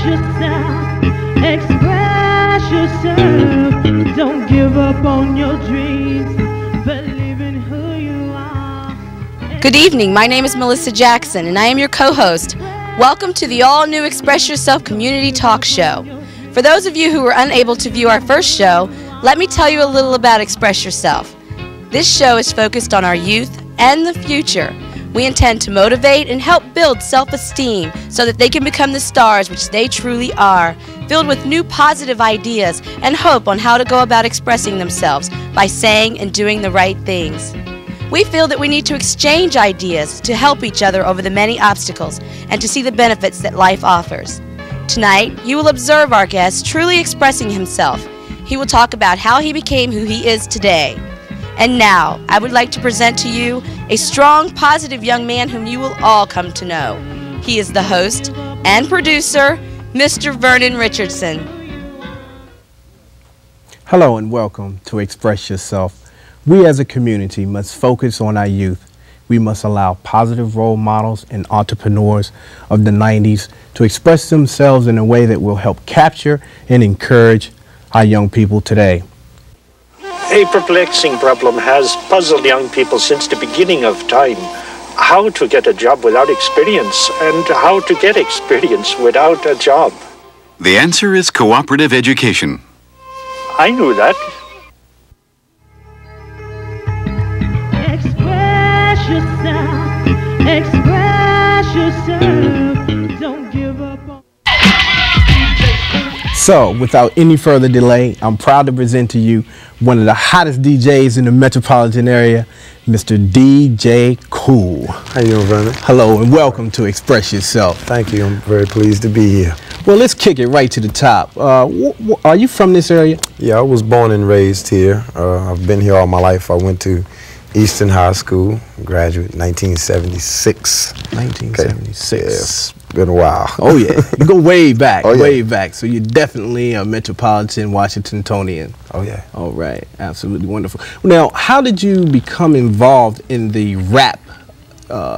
yourself, express yourself. Don't give up on your dreams, believe in who you are. Good evening, my name is Melissa Jackson and I am your co-host. Welcome to the all-new Express Yourself Community Talk Show. For those of you who were unable to view our first show, let me tell you a little about Express Yourself. This show is focused on our youth and the future. We intend to motivate and help build self-esteem so that they can become the stars which they truly are, filled with new positive ideas and hope on how to go about expressing themselves by saying and doing the right things. We feel that we need to exchange ideas to help each other over the many obstacles and to see the benefits that life offers. Tonight, you will observe our guest truly expressing himself. He will talk about how he became who he is today. And now, I would like to present to you a strong, positive young man whom you will all come to know. He is the host and producer, Mr. Vernon Richardson. Hello and welcome to Express Yourself. We as a community must focus on our youth. We must allow positive role models and entrepreneurs of the 90s to express themselves in a way that will help capture and encourage our young people today. A perplexing problem has puzzled young people since the beginning of time. How to get a job without experience and how to get experience without a job. The answer is cooperative education. I knew that. Express yourself, express yourself. Don't give up on. So, without any further delay, I'm proud to present to you one of the hottest DJs in the metropolitan area, Mr. DJ Kool. How you doing, Vernon? Hello and welcome to Express Yourself. Thank you. I'm very pleased to be here. Well, let's kick it right to the top. Are you from this area? Yeah, I was born and raised here. I've been here all my life. I went to Eastern High School, graduate 1976. 1976. Okay. Yeah, it's been a while. Oh yeah, you go way back, oh, yeah. way back. So you're definitely a metropolitan Washingtonian. Oh yeah. All right, absolutely wonderful. Now, how did you become involved in the rap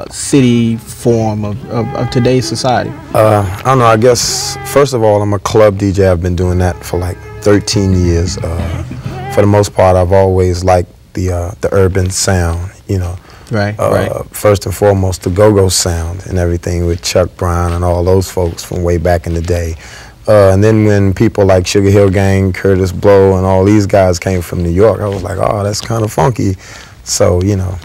city form of today's society? I don't know. I guess first of all, I'm a club DJ. I've been doing that for like 13 years. For the most part, I've always liked the urban sound, you know. Right, right. First and foremost, the go-go sound and everything with Chuck Brown and all those folks from way back in the day. And then when people like Sugar Hill Gang, Curtis Blow, and all these guys came from New York, I was like, oh, that's kind of funky. So, you know,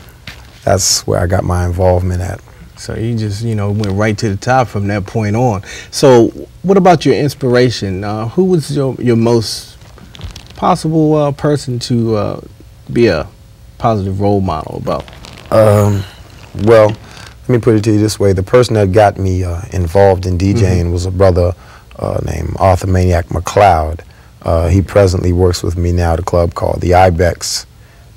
that's where I got my involvement at. So you just, you know, went right to the top from that point on. So what about your inspiration? Who was your most possible person to be a positive role model about? Well, let me put it to you this way. The person that got me involved in DJing was a brother named Arthur Maniac McLeod. He presently works with me now at a club called the Ibex.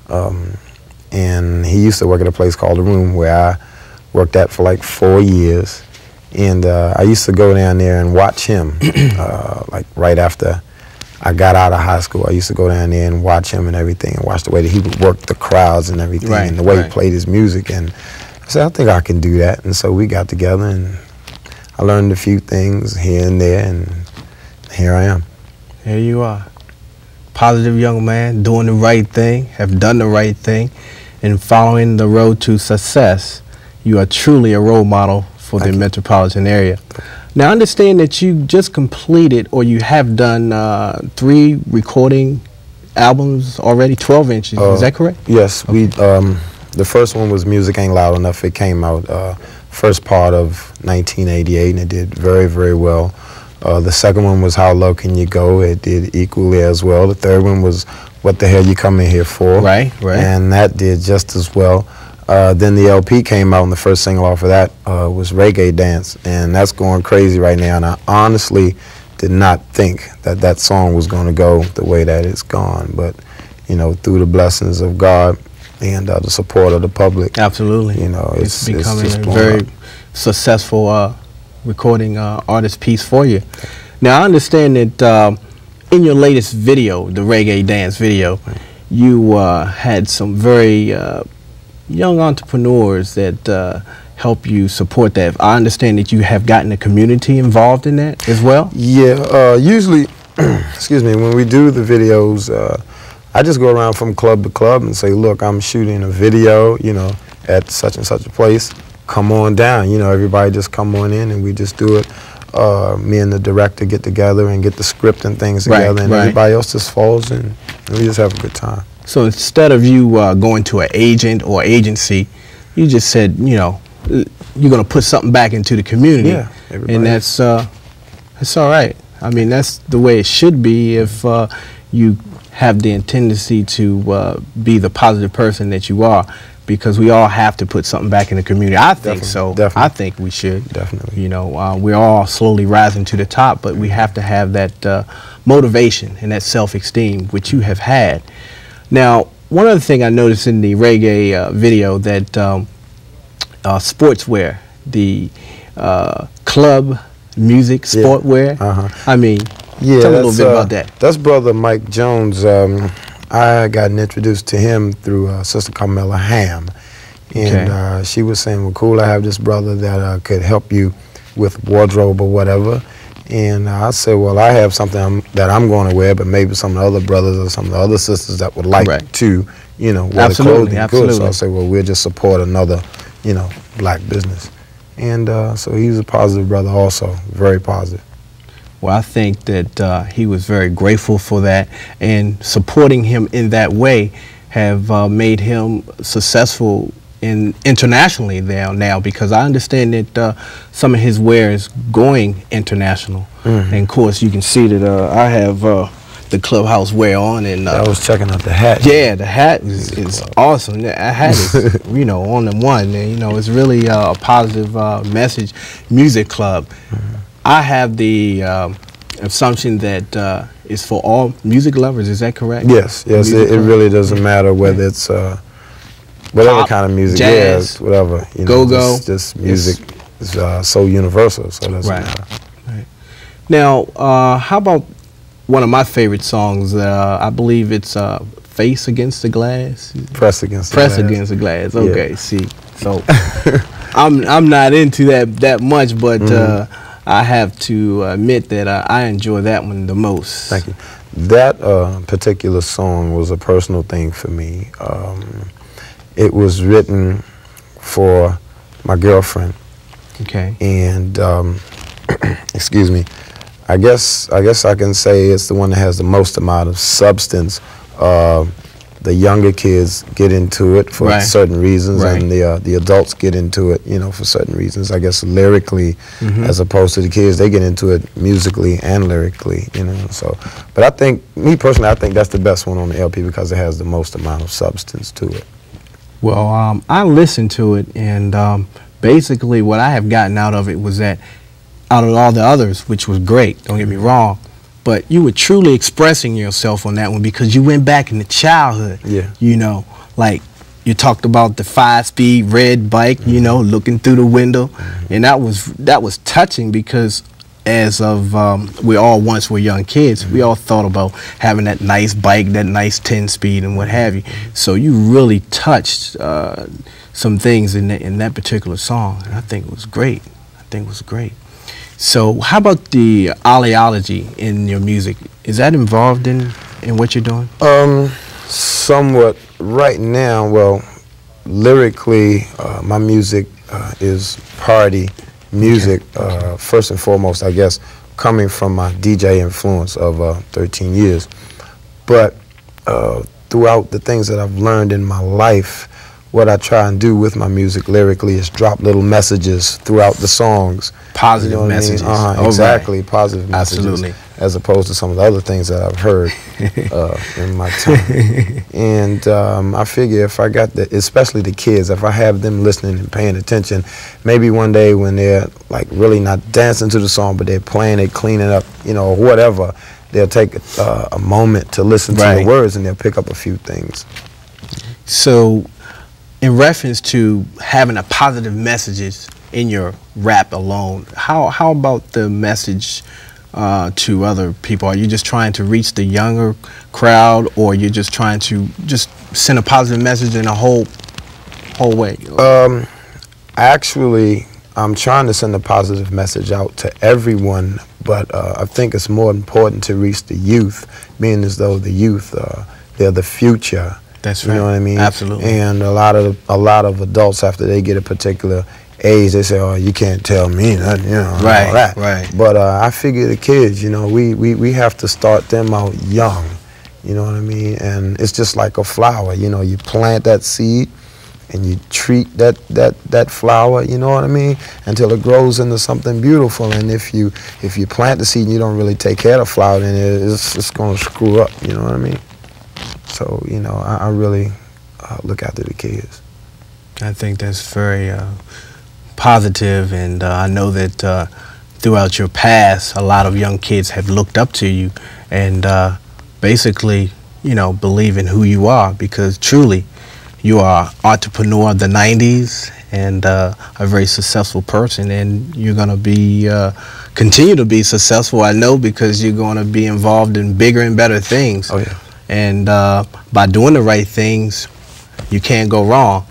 And he used to work at a place called The Room where I worked at for like 4 years. And I used to go down there and watch him like right after I got out of high school. I used to go down there and watch him and everything, and watch the way that he would work the crowds and everything, and the way he played his music. And I said, I think I can do that. And so we got together, and I learned a few things here and there, and here I am. Here you are. Positive young man, doing the right thing, have done the right thing, and following the road to success. You are truly a role model for the metropolitan area. Now, I understand that you just completed, or you have done 3 recording albums already, 12 inches. Is that correct? Yes. Okay. The first one was Music Ain't Loud Enough. It came out first part of 1988, and it did very, very well. The second one was How Low Can You Go? It did equally as well. The third one was What the Hell You Coming Here For? Right, right. And that did just as well. Then the LP came out, and the first single off of that was Reggae Dance, and that's going crazy right now. And I honestly did not think that that song was going to go the way that it's gone. But, you know, through the blessings of God and the support of the public. Absolutely. You know, it's becoming a very successful recording artist piece for you. Now, I understand that in your latest video, the Reggae Dance video, you had some very young entrepreneurs that help you support that? I understand that you have gotten the community involved in that as well. Yeah, usually, excuse me, when we do the videos, I just go around from club to club and say, look, I'm shooting a video, you know, at such and such a place. Come on down, you know, everybody just come on in and we just do it. Me and the director get together and get the script and things together, and everybody else just falls in, and we just have a good time. So instead of you going to an agent or agency, you just said, you know, you're going to put something back into the community. Yeah, and that's all right. I mean, that's the way it should be if you have the tendency to be the positive person that you are, because we all have to put something back in the community. I think so. Definitely. I think we should. Definitely. You know, we're all slowly rising to the top, but we have to have that motivation and that self-esteem, which you have had. Now, one other thing I noticed in the reggae video, that sportswear, the club music, sportwear. I mean, yeah, tell me a little bit about that. That's Brother Mike Jones. I got introduced to him through Sister Carmela Ham. And she was saying, well, Kool, I have this brother that could help you with wardrobe or whatever. And I said, well, I have something that I'm going to wear, but maybe some of the other brothers or some of the other sisters that would like to, you know, wear the clothing good. So I said, well, we'll just support another, you know, black business. And so he's a positive brother also, very positive. Well, I think that he was very grateful for that, and supporting him in that way have made him successful internationally now, because I understand that some of his wear is going international. And of course, you can see that I have the clubhouse wear on, and I was checking out the hat. Yeah, the hat is awesome. The hat is, you know, on the one, and you know, it's really a positive message. Music club. I have the assumption that it's for all music lovers. Is that correct? Yes, yes. It really doesn't matter whether it's whatever pop, kind of music, jazz, whatever. You know, go-go. This music is so universal, so it doesn't matter. Right. Now, how about one of my favorite songs? I believe it's "Face Against the Glass." Press against the glass. Press against the glass. Okay, yeah. See, so I'm not into that much, but I have to admit that I enjoy that one the most. Thank you. That particular song was a personal thing for me. It was written for my girlfriend. Okay. And excuse me. I guess I can say it's the one that has the most amount of substance. The younger kids get into it for certain reasons, and the adults get into it, you know, for certain reasons. I guess lyrically, as opposed to the kids, they get into it musically and lyrically, you know. So, but I think, me personally, I think that's the best one on the LP because it has the most amount of substance to it. Well, I listened to it, and basically what I have gotten out of it was that out of all the others, which was great, don't get me wrong, but you were truly expressing yourself on that one because you went back into childhood. Yeah. You know, like you talked about the 5-speed red bike, you know, looking through the window, and that was touching because as of we all once were young kids, we all thought about having that nice bike, that nice 10-speed and what have you. So you really touched some things in that particular song, and I think it was great. I think it was great. So how about the oleology in your music? Is that involved in what you're doing? Somewhat. Right now, well, lyrically, my music is party music, first and foremost, I guess, coming from my DJ influence of 13 years. But throughout the things that I've learned in my life, what I try and do with my music lyrically is drop little messages throughout the songs. Positive you know messages. I mean? Exactly, positive messages. Absolutely. As opposed to some of the other things that I've heard in my time. And I figure if I got especially the kids, if I have them listening and paying attention, maybe one day when they're like really not dancing to the song, but they're playing, they're cleaning up, you know, or whatever, they'll take a moment to listen to the words and they'll pick up a few things. So, in reference to having a positive messages in your rap alone, how about the message to other people? Are you just trying to reach the younger crowd, or you're just trying to just send a positive message in a whole way? Actually, I'm trying to send a positive message out to everyone, but I think it's more important to reach the youth, being as though the youth, they're the future. That's right. You know what I mean? Absolutely. And a lot of adults, after they get a particular age, they say, "Oh, you can't tell me nothing," you know, right, all that. Right. But I figure the kids, you know, we have to start them out young. You know what I mean? And it's just like a flower. You know, you plant that seed, and you treat that flower, you know what I mean, until it grows into something beautiful. And if you plant the seed and you don't really take care of the flower, then it's going to screw up, you know what I mean? So, you know, I really look after the kids. I think that's very positive, and I know that throughout your past, a lot of young kids have looked up to you and basically, you know, believe in who you are, because truly, you are an entrepreneur of the 90s and a very successful person, and you're going to be continue to be successful, I know, because you're going to be involved in bigger and better things. Oh, yeah. And by doing the right things, you can't go wrong.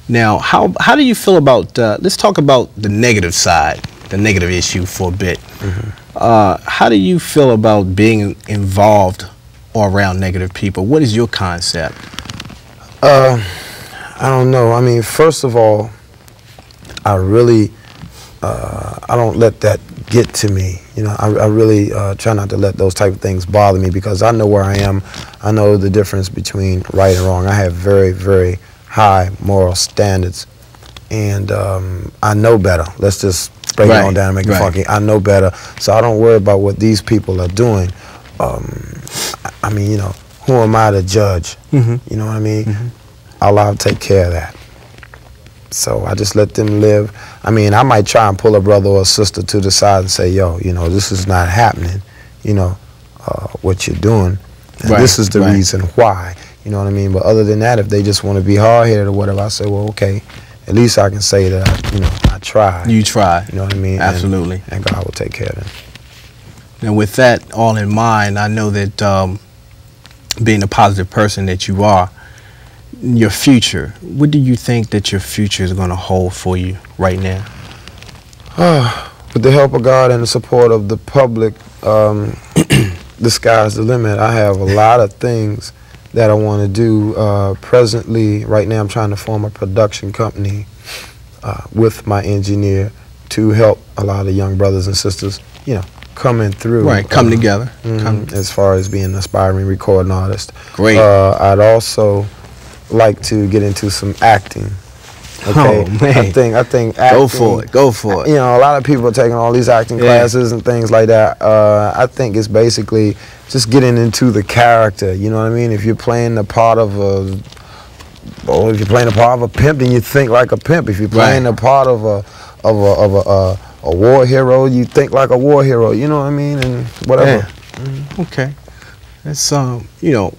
Now, how do you feel about, let's talk about the negative side, the negative issue for a bit. Mm-hmm. How do you feel about being involved or around negative people? What is your concept? I don't know. I mean, first of all, I really, I don't let that get to me. You know, I really try not to let those type of things bother me, because I know where I am. I know the difference between right and wrong. I have very, very high moral standards, and I know better. Let's just break it on down and make it funky. I know better, so I don't worry about what these people are doing. I mean, you know, who am I to judge? Mm-hmm. You know what I mean? Mm-hmm. Allah will take care of that. So I just let them live. I mean, I might try and pull a brother or a sister to the side and say, yo, you know, this is not happening, you know, what you're doing. And this is the reason why, you know what I mean? But other than that, if they just want to be hard-headed or whatever, I say, well, okay, at least I can say that, I tried. You tried. You know what I mean? Absolutely. And God will take care of them. And with that all in mind, I know that being the positive person that you are, your future, what do you think that your future is going to hold for you right now? With the help of God and the support of the public, the sky's the limit. I have a lot of things that I want to do. Presently, right now, I'm trying to form a production company with my engineer to help a lot of young brothers and sisters, you know, coming through. Right, come together. As far as being an aspiring recording artist. Great. I'd also like to get into some acting. Okay. Oh, man. I think acting, Go for it. You know, a lot of people are taking all these acting classes and things like that. I think it's basically just getting into the character. You know what I mean? If you're playing the part of a pimp, then you think like a pimp. If you're playing the part of a war hero, you think like a war hero. You know what I mean? And whatever. Okay. That's you know,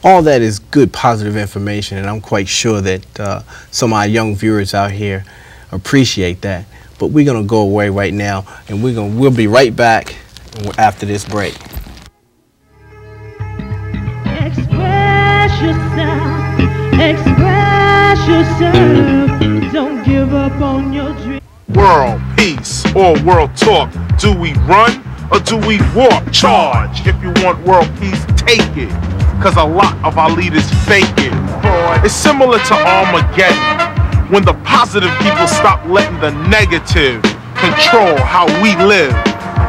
all that is good, positive information, and I'm quite sure that some of our young viewers out here appreciate that. But we're gonna go away right now, and we'll be right back after this break. Express yourself, express yourself. Don't give up on your dream. World peace or world talk. Do we run or do we walk? Charge. If you want world peace, take it. Cause a lot of our leaders fake it. It's similar to Armageddon, when the positive people stop letting the negative control how we live.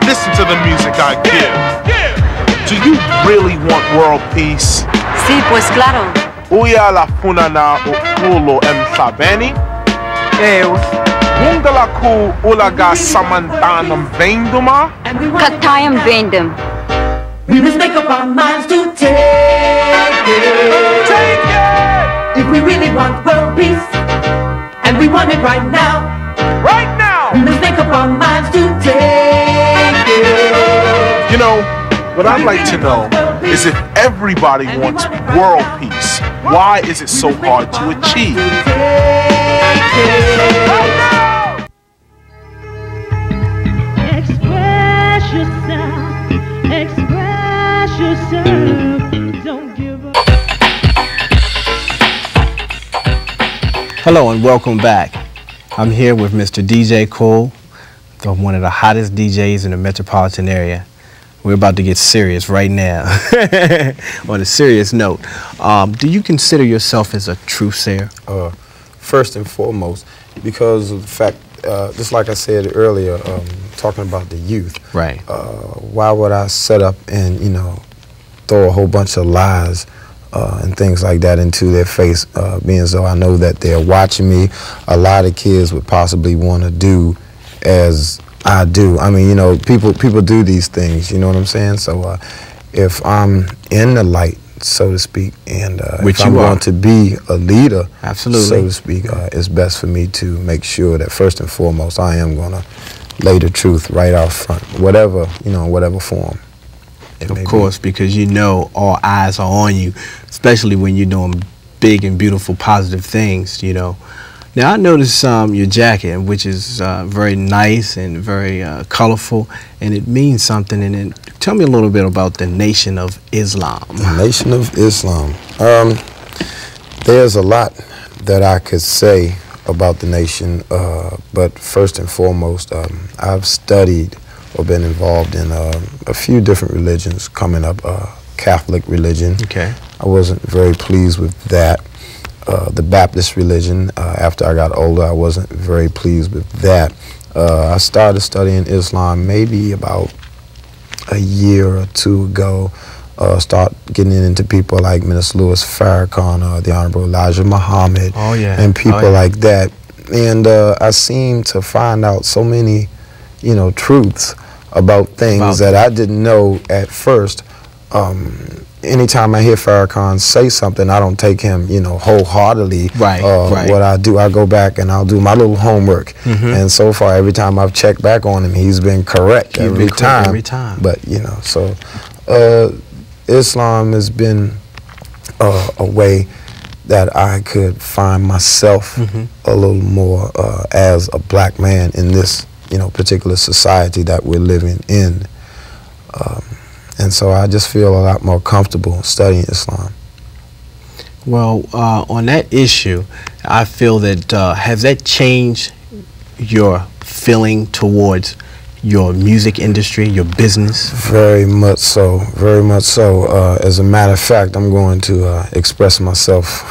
Listen to the music I give. Do you really want world peace? Sí, pues claro. Uya la funana o ulo sabeni? Eu. Wungala ku ulaga samantanam venduma? Katayam vendum. We must make up our minds to take it. Take it! If we really want world peace, and we want it right now. Right now! We must make up our minds to take it. You know, what I'd like to know is if everybody wants world peace, why is it so hard to achieve? Right now! Express yourself, express yourself. Don't give up. Hello and welcome back. I'm here with Mr. DJ Kool, one of the hottest DJs in the metropolitan area. We're about to get serious right now. On a serious note, do you consider yourself as a truth-sayer? First and foremost, because of the fact, just like I said earlier, talking about the youth. Right. Why would I set up and, throw a whole bunch of lies and things like that into their face, being as though I know that they're watching me. A lot of kids would possibly want to do as I do. I mean, people do these things, you know what I'm saying? So if I'm in the light, so to speak, and if I'm going to be a leader, absolutely, so to speak, it's best for me to make sure that first and foremost I am going to lay the truth right out front, whatever, whatever form. Of course, because all eyes are on you, especially when you're doing big and beautiful, positive things, Now, I noticed your jacket, which is very nice and very colorful, and it means something. And then tell me a little bit about the Nation of Islam. The Nation of Islam. There's a lot that I could say about the nation, but first and foremost, I've studied or been involved in a few different religions coming up. Catholic religion. Okay. I wasn't very pleased with that. The Baptist religion, after I got older, I wasn't very pleased with that. I started studying Islam maybe about a year or two ago. Start getting into people like Minister Louis Farrakhan, the Honorable Elijah Muhammad, and people like that. And I seem to find out so many, truths about things that I didn't know at first. Anytime I hear Farrakhan say something, I don't take him, wholeheartedly. Right. What I do, I go back and I'll do my little homework. And so far, every time I've checked back on him, he's been correct every time. But, so Islam has been a way that I could find myself a little more as a black man in this, particular society that we're living in. And so I just feel a lot more comfortable studying Islam. Well, on that issue, I feel that has that changed your feeling towards your music industry, your business? Very much so, very much so. As a matter of fact, I'm going to express myself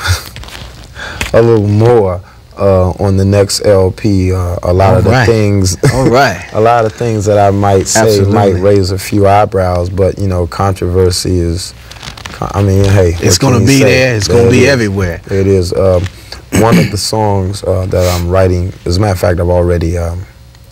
a little more on the next LP. A lot of the things, a lot of things that I might say might raise a few eyebrows, but controversy is, I mean, hey, it's going to be there. It's going to be everywhere. It is. One of the songs that I'm writing, as a matter of fact, I've already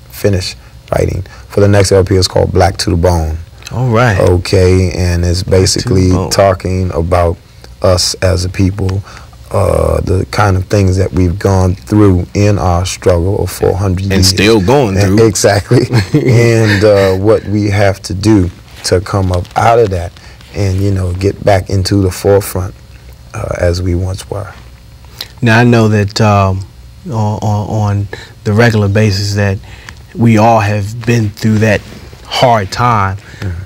finished writing for the next LP. Is called Black to the Bone. All right. Okay, and it's basically talking about us as a people. The kind of things that we've gone through in our struggle of 400 years. And still going through. Exactly. And what we have to do to come up out of that and, get back into the forefront as we once were. Now, I know that on the regular basis that we all have been through that hard time,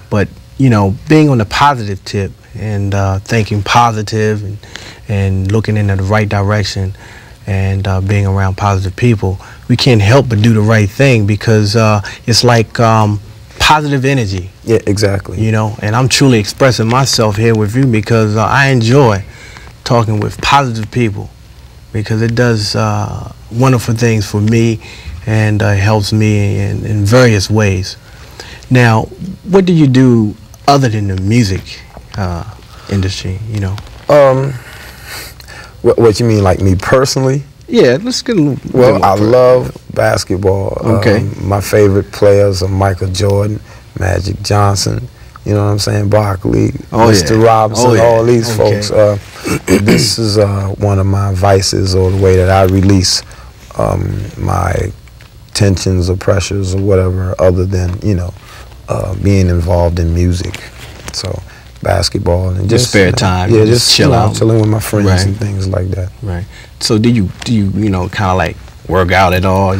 but, being on the positive tip and thinking positive and looking in the right direction and being around positive people, we can't help but do the right thing because it's like positive energy. Yeah, exactly. And I'm truly expressing myself here with you because I enjoy talking with positive people because it does wonderful things for me and helps me in various ways. Now, what do you do other than the music industry, What you mean, like me personally? Yeah, let's get a little. Well, I love basketball. Okay. My favorite players are Michael Jordan, Magic Johnson, you know what I'm saying, Barkley, Mr. Robinson, all these folks. This is one of my vices, or the way that I release my tensions or pressures or whatever, other than being involved in music. So basketball and just spare time. Yeah, just chill out, chilling with my friends and things like that. Right. So do you kind of like work out at all?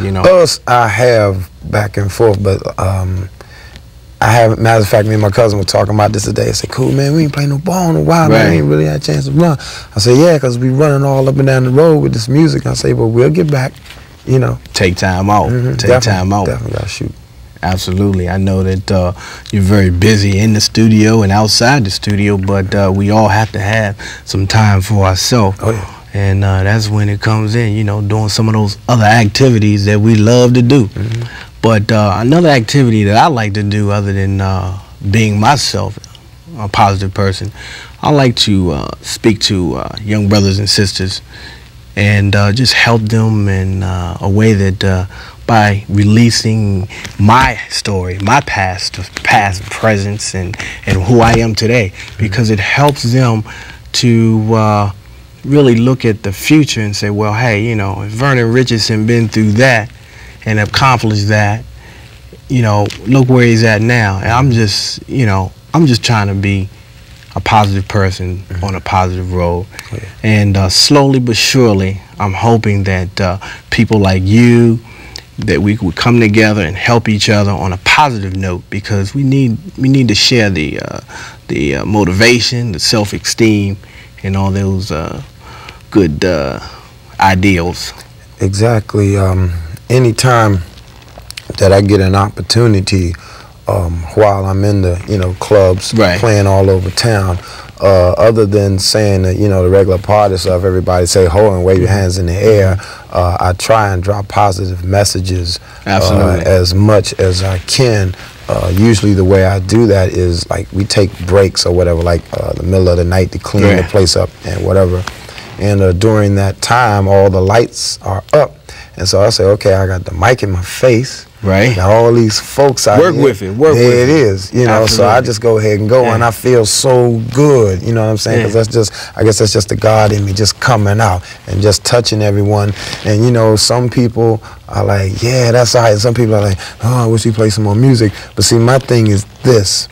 I have back and forth, but I haven't. Matter of fact, me and my cousin were talking about this today. I said, "Cool, man, we ain't playing no ball in a while, man. We ain't really had a chance to run." I said, "Yeah, because we running all up and down the road with this music." I say, "But we'll get back you know, take time out. Take time out. Definitely gotta shoot. Absolutely. I know that you're very busy in the studio and outside the studio, but we all have to have some time for ourselves. Oh, yeah. And that's when it comes in, you know, doing some of those other activities that we love to do. But another activity that I like to do, other than being myself, a positive person, I like to speak to young brothers and sisters and just help them in a way that by releasing my story, my past, presence, and who I am today, because it helps them to really look at the future and say, well, hey, you know, if Vernon Richardson been through that and accomplished that, you know, look where he's at now. And I'm just, you know, I'm just trying to be a positive person on a positive road. And slowly but surely, I'm hoping that people like you, that we would come together and help each other on a positive note, because we need to share the motivation, the self-esteem, and all those good ideals. Exactly. Anytime that I get an opportunity while I'm in the, you know, clubs, playing all over town, other than saying that, you know, the regular party stuff, everybody say ho and wave your hands in the air, I try and drop positive messages as much as I can. Usually the way I do that is, like, we take breaks or whatever, like the middle of the night to clean the place up and whatever. And during that time, all the lights are up. And so I say, okay, I got the mic in my face. Got all these folks out here. Work with it. There it is. You know, so I just go ahead and go, and I feel so good. You know what I'm saying? Because that's just, I guess that's just the God in me just coming out and just touching everyone. And, you know, some people are like, yeah, that's all right. Some people are like, oh, I wish he played some more music. But see, my thing is this.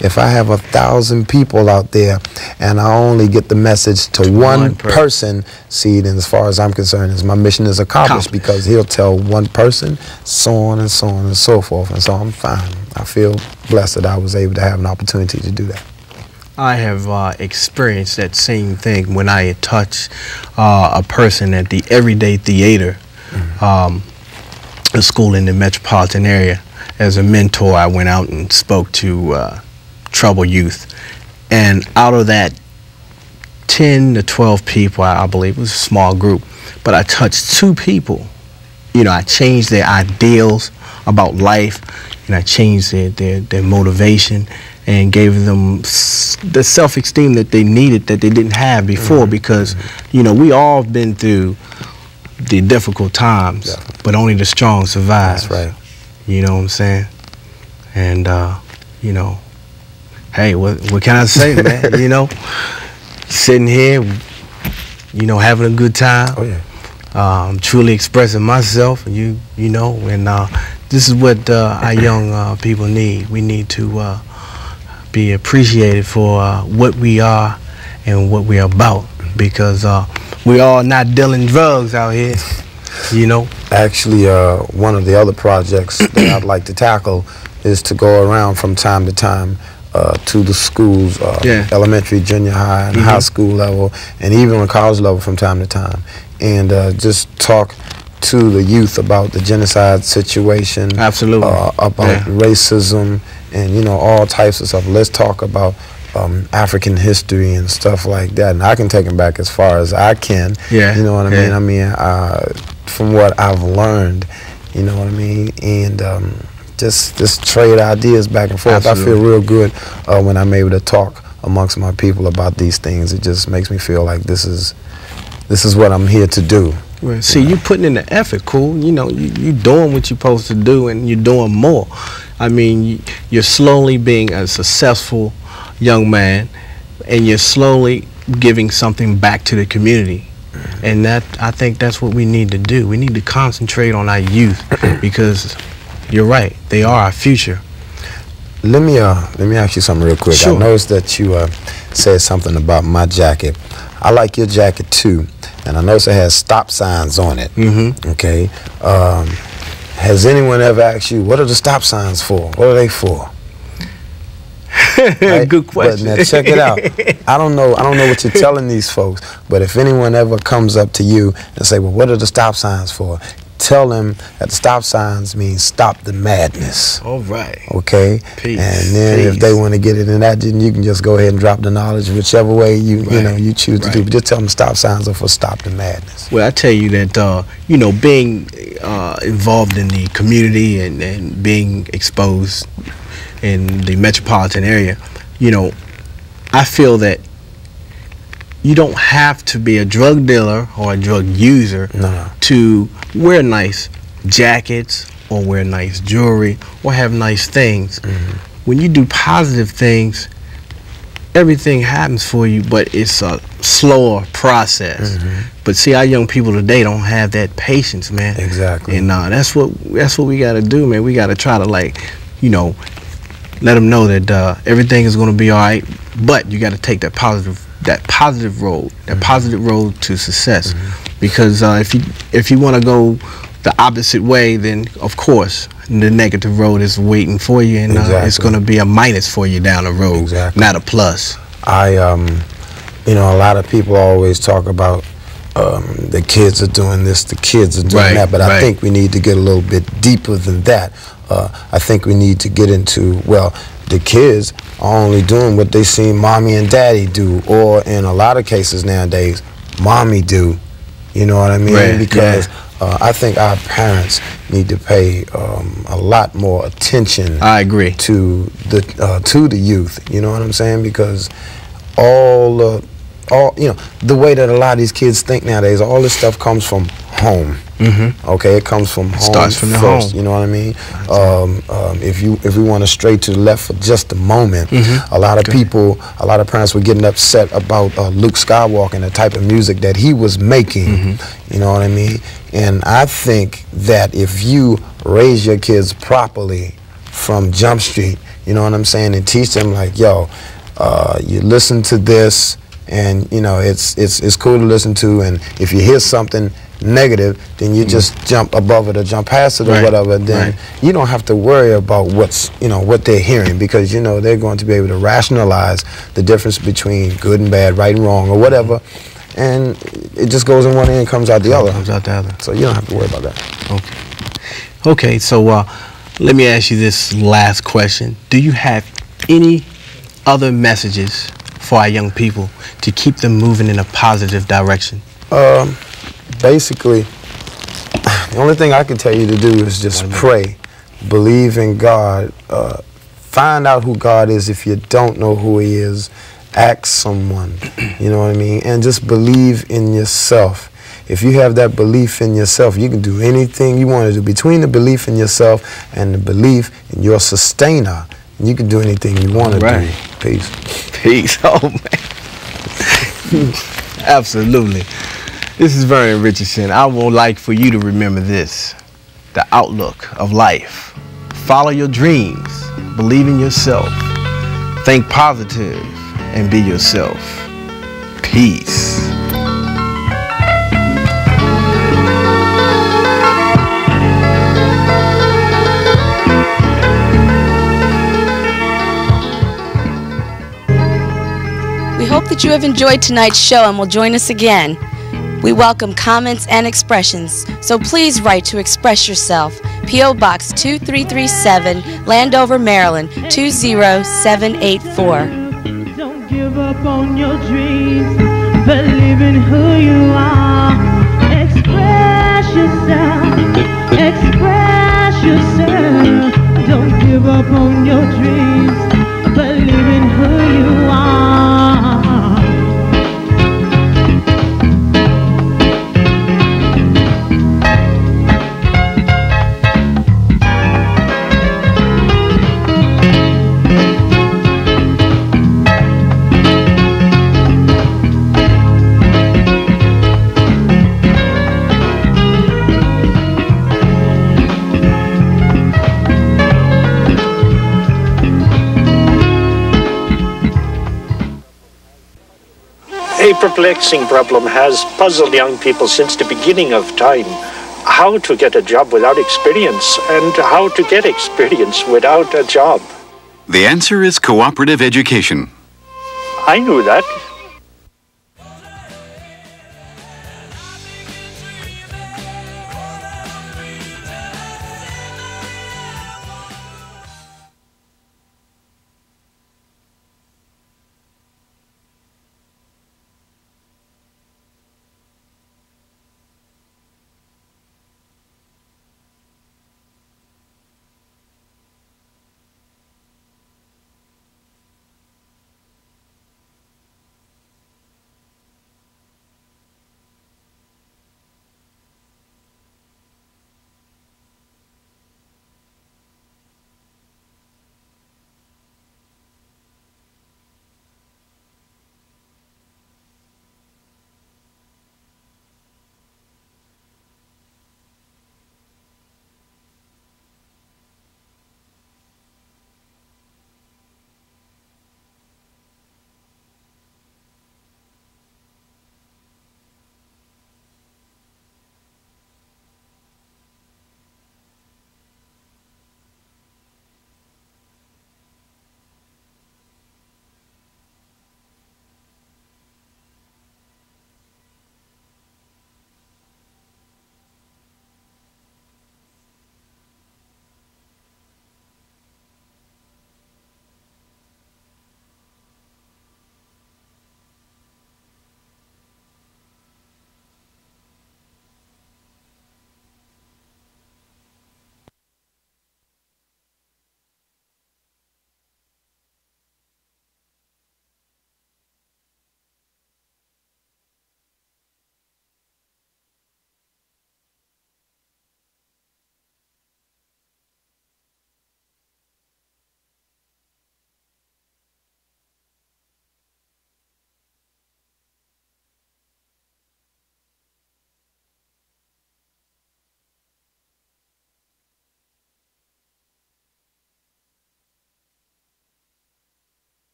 If I have 1,000 people out there and I only get the message to one person, see, then as far as I'm concerned, my mission is accomplished, because he'll tell one person, so on and so on and so forth. And so I'm fine. I feel blessed that I was able to have an opportunity to do that. I have experienced that same thing when I had touched a person at the Everyday Theater, a school in the metropolitan area. As a mentor, I went out and spoke to troubled youth, and out of that 10 to 12 people, I believe it was a small group, but I touched 2 people. You know, I changed their ideals about life, and I changed their motivation, and gave them the self-esteem that they needed, that they didn't have before. Because, you know, we all been through the difficult times, but only the strong survive. That's right. You know what I'm saying? And you know, hey, what can I say, man? You know, sitting here, you know, having a good time. Oh yeah. I'm truly expressing myself, and you know, and this is what our young people need. We need to be appreciated for what we are and what we're about, because we all not dealing drugs out here. You know, actually, one of the other projects that I'd like to tackle is to go around from time to time to the schools, elementary, junior high, and high school level, and even on college level from time to time, and just talk to the youth about the genocide situation, about racism, and, you know, all types of stuff. Let's talk about African history and stuff like that, and I can take them back as far as I can. You know what I mean? I mean, from what I've learned, you know what I mean, and just trade ideas back and forth. I feel real good when I'm able to talk amongst my people about these things. It just makes me feel like this is what I'm here to do. Well, see, you putting in the effort, Kool. You know, you doing what you're supposed to do, and you're doing more. I mean, you're slowly being a successful young man, and you're slowly giving something back to the community. And that, I think that's what we need to do. We need to concentrate on our youth, because you're right, they are our future. Let me ask you something real quick. I noticed that you said something about my jacket. I like your jacket too, and I noticed it has stop signs on it. Okay. Has anyone ever asked you, what are the stop signs for? What are they for? Right? Good question. But now check it out. I don't know what you're telling these folks, but if anyone ever comes up to you and say, well, what are the stop signs for? tell them that the stop signs mean stop the madness. All right. Okay? Peace. And then if they want to get it in that, then you can just go ahead and drop the knowledge whichever way you choose to do. But just tell them stop signs are for stop the madness. Well, I tell you that, being involved in the community and being exposed in the metropolitan area, I feel that you don't have to be a drug dealer or a drug user to wear nice jackets or wear nice jewelry or have nice things. When you do positive things, everything happens for you, but it's a slower process. But see, our young people today don't have that patience, man. Exactly. And that's what we got to do, man. We got to try to let them know that everything is going to be all right. But you got to take that positive road to success. Because if you want to go the opposite way, then of course the negative road is waiting for you, and it's going to be a minus for you down the road, not a plus. A lot of people always talk about the kids are doing this, the kids are doing that, but I think we need to get a little bit deeper than that. I think we need to get into, well, the kids are only doing what they see mommy and daddy do, or in a lot of cases nowadays, mommy do. You know what I mean? Because I think our parents need to pay a lot more attention. I agree. To the youth. You know what I'm saying? Because the way that a lot of these kids think nowadays, all this stuff comes from home. Okay, it comes from home. Starts from the first. home. You know what I mean? If we want to stray to the left for just a moment, a lot of people, a lot of parents were getting upset about Luke Skywalker and the type of music that he was making. You know what I mean? And I think that if you raise your kids properly from Jump Street, you know what I'm saying, and teach them like, yo, you listen to this, and it's cool to listen to, and if you hear something negative, then you just jump above it or jump past it or whatever. Then you don't have to worry about what they're hearing, because they're going to be able to rationalize the difference between good and bad, right and wrong, or whatever, and it just goes in one end and comes out the other. So you don't have to worry about that. Okay. So let me ask you this last question: do you have any other messages for our young people to keep them moving in a positive direction? Basically, the only thing I can tell you to do is just pray, believe in God, find out who God is. If you don't know who He is, ask someone, you know what I mean, and just believe in yourself. If you have that belief in yourself, you can do anything you want to do. Between the belief in yourself and the belief in your sustainer, you can do anything you want to do. Peace. Oh, man. Absolutely. This is Vernon Richardson. I would like for you to remember this: the outlook of life. Follow your dreams, believe in yourself, think positive, and be yourself. Peace. We hope that you have enjoyed tonight's show and will join us again. We welcome comments and expressions, so please write to Express Yourself, P.O. Box 2337, Landover, Maryland 20784. Don't give up on your dreams, believe in who you are. Express yourself, express yourself. Don't give up on your dreams, believe in who you are. A perplexing problem has puzzled young people since the beginning of time. How to get a job without experience, and how to get experience without a job. The answer is cooperative education. I knew that.